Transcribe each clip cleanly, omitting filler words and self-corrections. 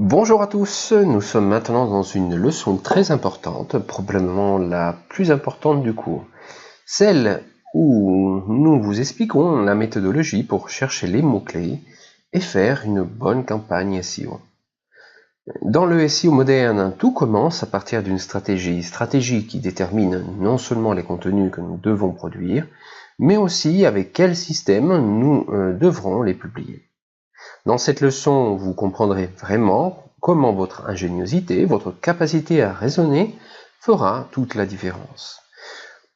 Bonjour à tous, nous sommes maintenant dans une leçon très importante, probablement la plus importante du cours, celle où nous vous expliquons la méthodologie pour chercher les mots-clés et faire une bonne campagne SEO. Dans le SEO moderne, tout commence à partir d'une stratégie qui détermine non seulement les contenus que nous devons produire, mais aussi avec quel système nous devrons les publier. Dans cette leçon, vous comprendrez vraiment comment votre ingéniosité, votre capacité à raisonner fera toute la différence.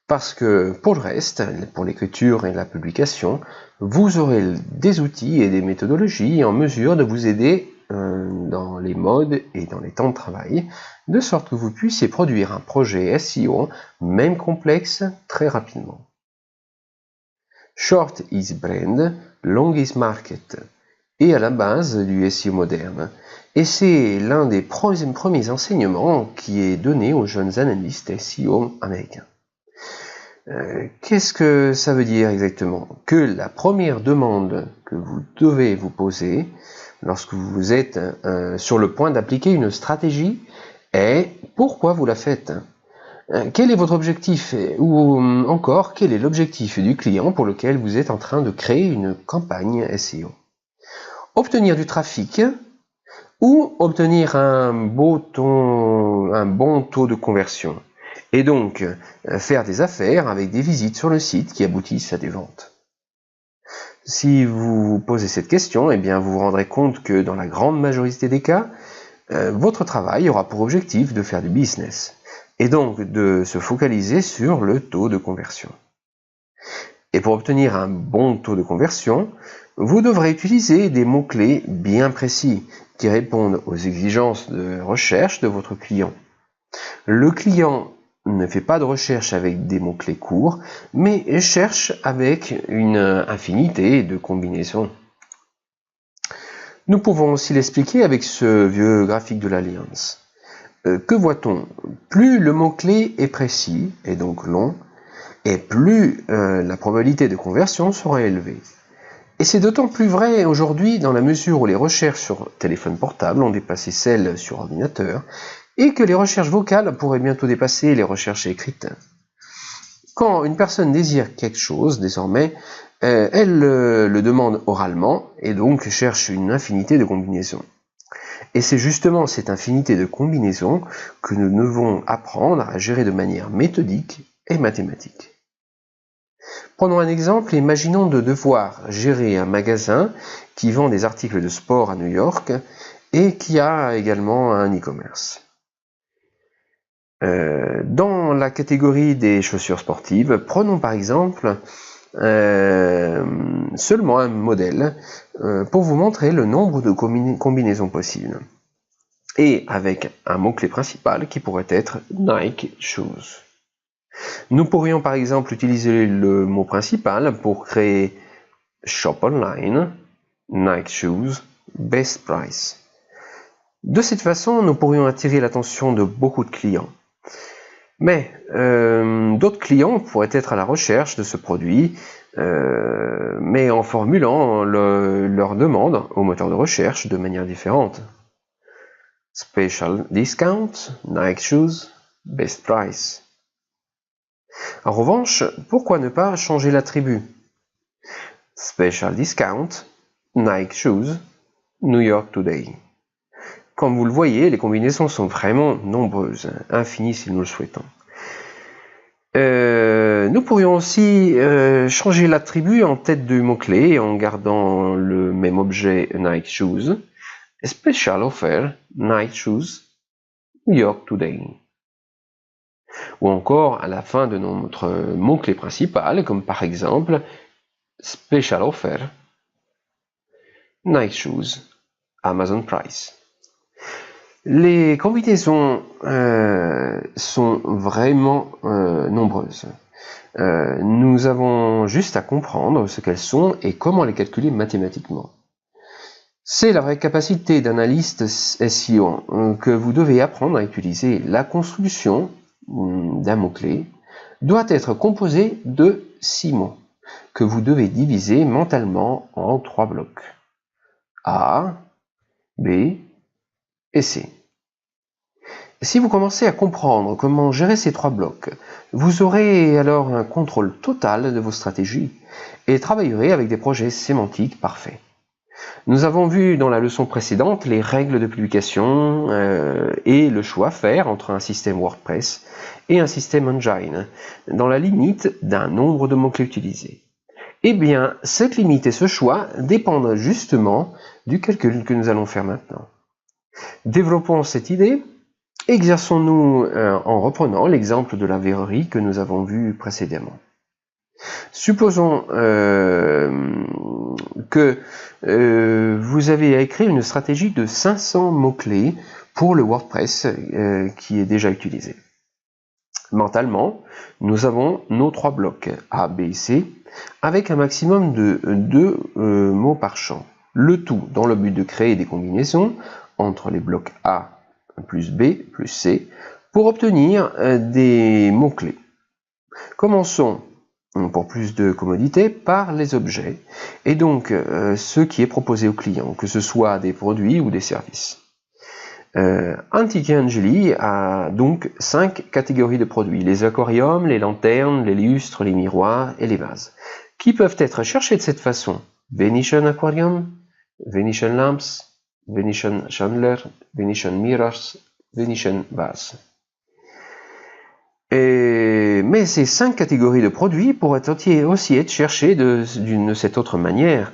Parce que pour le reste, pour l'écriture et la publication, vous aurez des outils et des méthodologies en mesure de vous aider dans les modes et dans les temps de travail, de sorte que vous puissiez produire un projet SEO, même complexe, très rapidement. Short is brand, long is market est à la base du SEO moderne. Et c'est l'un des premiers enseignements qui est donné aux jeunes analystes SEO américains. Qu'est-ce que ça veut dire exactement? Que la première demande que vous devez vous poser lorsque vous êtes sur le point d'appliquer une stratégie est pourquoi vous la faites? Quel est votre objectif? Ou encore, quel est l'objectif du client pour lequel vous êtes en train de créer une campagne SEO? Obtenir du trafic ou obtenir un bon taux de conversion et donc faire des affaires avec des visites sur le site qui aboutissent à des ventes. Si vous vous posez cette question, eh bien vous vous rendrez compte que dans la grande majorité des cas, votre travail aura pour objectif de faire du business et donc de se focaliser sur le taux de conversion. Et pour obtenir un bon taux de conversion, vous devrez utiliser des mots-clés bien précis qui répondent aux exigences de recherche de votre client. Le client ne fait pas de recherche avec des mots-clés courts, mais cherche avec une infinité de combinaisons. Nous pouvons aussi l'expliquer avec ce vieux graphique de l'Alliance. Que voit-on? Plus le mot-clé est précis, et donc long, et plus la probabilité de conversion sera élevée. Et c'est d'autant plus vrai aujourd'hui dans la mesure où les recherches sur téléphone portable ont dépassé celles sur ordinateur et que les recherches vocales pourraient bientôt dépasser les recherches écrites. Quand une personne désire quelque chose, désormais, elle le demande oralement et donc cherche une infinité de combinaisons. Et c'est justement cette infinité de combinaisons que nous devons apprendre à gérer de manière méthodique et mathématique. Prenons un exemple, imaginons de devoir gérer un magasin qui vend des articles de sport à New York et qui a également un e-commerce. Dans la catégorie des chaussures sportives, prenons par exemple seulement un modèle pour vous montrer le nombre de combinaisons possibles. Et avec un mot-clé principal qui pourrait être Nike Shoes. Nous pourrions par exemple utiliser le mot principal pour créer Shop Online, Nike Shoes, Best Price. De cette façon, nous pourrions attirer l'attention de beaucoup de clients. Mais d'autres clients pourraient être à la recherche de ce produit, mais en formulant leur demande au moteur de recherche de manière différente. Special Discount, Nike Shoes, Best Price. En revanche, pourquoi ne pas changer l'attribut? Special Discount, Nike Shoes, New York Today. Comme vous le voyez, les combinaisons sont vraiment nombreuses, infinies si nous le souhaitons. Nous pourrions aussi changer l'attribut en tête du mot-clé en gardant le même objet Nike Shoes. Special Offer, Nike Shoes, New York Today. Ou encore à la fin de notre mot-clé principal, comme par exemple Special Offer, Nike Shoes, Amazon Price. Les combinaisons sont vraiment nombreuses. Nous avons juste à comprendre ce qu'elles sont et comment les calculer mathématiquement. C'est la vraie capacité d'analyste SEO que vous devez apprendre à utiliser. La construction d'un mot-clé doit être composée de 6 mots que vous devez diviser mentalement en 3 blocs. A, B, essai. Si vous commencez à comprendre comment gérer ces 3 blocs, vous aurez alors un contrôle total de vos stratégies et travaillerez avec des projets sémantiques parfaits. Nous avons vu dans la leçon précédente les règles de publication et le choix à faire entre un système WordPress et un système Engine, dans la limite d'un nombre de mots-clés utilisés. Eh bien, cette limite et ce choix dépendent justement du calcul que nous allons faire maintenant. Développons cette idée. Exerçons-nous en reprenant l'exemple de la verrerie que nous avons vu précédemment. Supposons que vous avez à écrire une stratégie de 500 mots-clés pour le WordPress qui est déjà utilisé. Mentalement, nous avons nos 3 blocs A, B et C avec un maximum de 2 mots par champ. Le tout dans le but de créer des combinaisons entre les blocs A plus B plus C pour obtenir des mots-clés. Commençons, pour plus de commodité, par les objets, et donc ce qui est proposé au client, que ce soit des produits ou des services. Antiche Angeli a donc 5 catégories de produits: les aquariums, les lanternes, les lustres, les miroirs et les vases, qui peuvent être cherchés de cette façon: Venetian Aquarium, Venetian Lamps, Venetian Chandelier, Venetian Mirrors, Venetian Vase. Mais ces 5 catégories de produits pourraient aussi être cherchées d'une cette autre manière,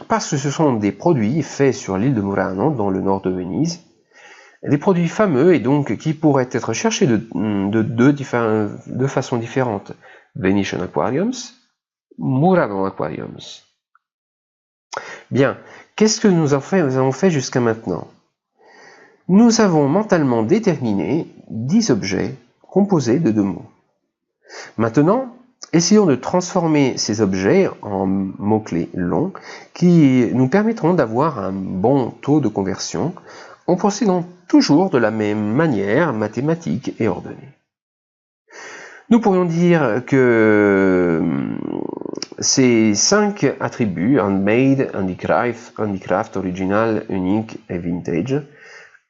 parce que ce sont des produits faits sur l'île de Murano, dans le nord de Venise, des produits fameux et donc qui pourraient être cherchés de façon différente: Venetian Aquariums, Murano Aquariums. Bien, qu'est-ce que nous avons fait jusqu'à maintenant? Nous avons mentalement déterminé 10 objets composés de 2 mots. Maintenant, essayons de transformer ces objets en mots-clés longs qui nous permettront d'avoir un bon taux de conversion en procédant toujours de la même manière mathématique et ordonnée. Nous pourrions dire que ces 5 attributs, handmade, handicraft, original, unique et vintage,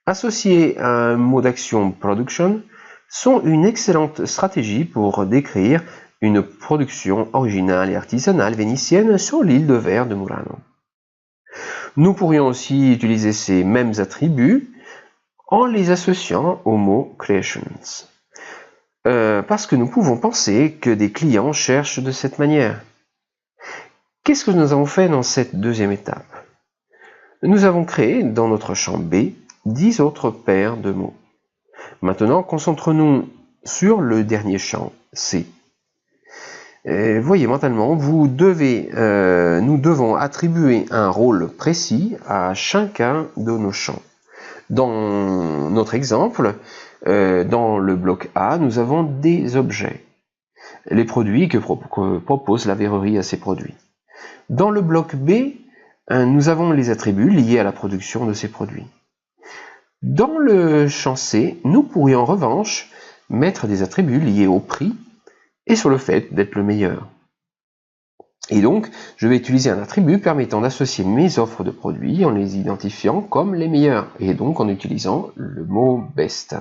associés à un mot d'action production, sont une excellente stratégie pour décrire une production originale et artisanale vénitienne sur l'île de verre de Murano. Nous pourrions aussi utiliser ces mêmes attributs en les associant au mot creations, parce que nous pouvons penser que des clients cherchent de cette manière. Qu'est-ce que nous avons fait dans cette deuxième étape? Nous avons créé dans notre champ B 10 autres paires de mots. Maintenant, concentrons-nous sur le dernier champ, C. Voyez mentalement, nous devons attribuer un rôle précis à chacun de nos champs. Dans notre exemple, dans le bloc A, nous avons des objets, les produits que propose la verrerie à ces produits. Dans le bloc B, nous avons les attributs liés à la production de ces produits. Dans le champ C, nous pourrions en revanche mettre des attributs liés au prix et sur le fait d'être le meilleur. Et donc, je vais utiliser un attribut permettant d'associer mes offres de produits en les identifiant comme les meilleurs, et donc en utilisant le mot best,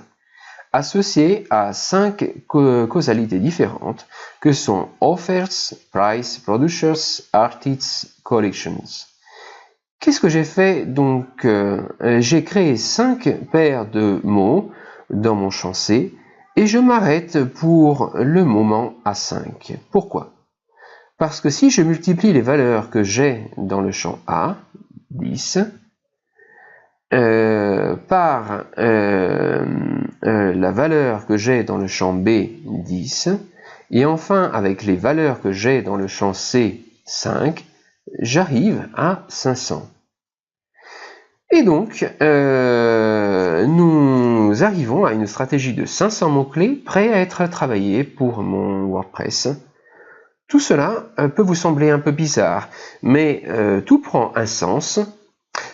associé à 5 causalités différentes que sont offers, price, producers, artists, collections. Qu'est-ce que j'ai fait? Donc, j'ai créé 5 paires de mots dans mon champ C et je m'arrête pour le moment à 5. Pourquoi? Parce que si je multiplie les valeurs que j'ai dans le champ A, 10, par la valeur que j'ai dans le champ B, 10, et enfin avec les valeurs que j'ai dans le champ C, 5, j'arrive à 500. Et donc, nous arrivons à une stratégie de 500 mots-clés prêts à être travaillés pour mon WordPress. Tout cela peut vous sembler un peu bizarre, mais tout prend un sens.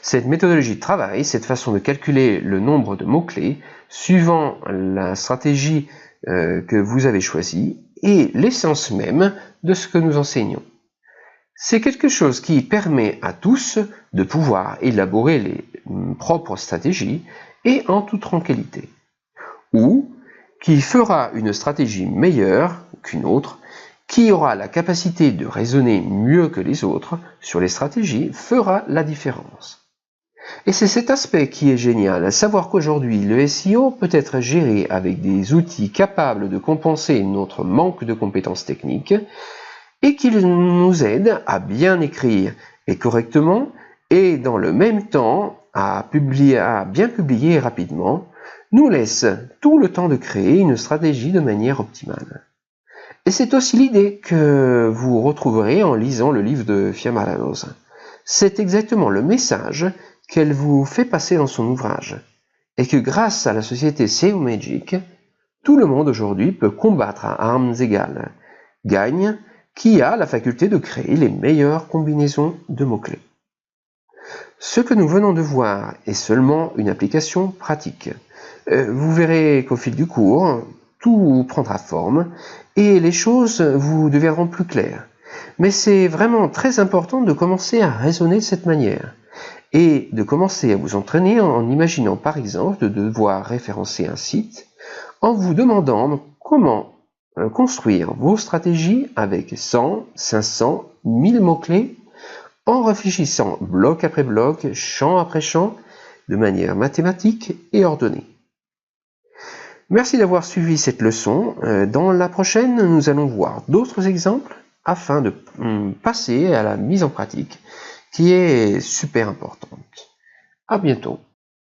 Cette méthodologie de travail, cette façon de calculer le nombre de mots-clés, suivant la stratégie que vous avez choisie, est l'essence même de ce que nous enseignons. C'est quelque chose qui permet à tous de pouvoir élaborer les propres stratégies et en toute tranquillité, ou qui fera une stratégie meilleure qu'une autre, qui aura la capacité de raisonner mieux que les autres sur les stratégies, fera la différence. Et c'est cet aspect qui est génial, à savoir qu'aujourd'hui le SEO peut être géré avec des outils capables de compenser notre manque de compétences techniques et qu'il nous aide à bien écrire et correctement et dans le même temps à bien publier rapidement, nous laisse tout le temps de créer une stratégie de manière optimale. Et c'est aussi l'idée que vous retrouverez en lisant le livre de Fiamma Rose. C'est exactement le message qu'elle vous fait passer dans son ouvrage, et que grâce à la société SEO Magic, tout le monde aujourd'hui peut combattre à armes égales, gagne qui a la faculté de créer les meilleures combinaisons de mots-clés. Ce que nous venons de voir est seulement une application pratique. Vous verrez qu'au fil du cours, tout prendra forme et les choses vous deviendront plus claires. Mais c'est vraiment très important de commencer à raisonner de cette manière et de commencer à vous entraîner en imaginant par exemple de devoir référencer un site en vous demandant comment construire vos stratégies avec 100, 500, 1000 mots-clés en réfléchissant bloc après bloc, champ après champ, de manière mathématique et ordonnée. Merci d'avoir suivi cette leçon. Dans la prochaine, nous allons voir d'autres exemples afin de passer à la mise en pratique qui est super importante. À bientôt.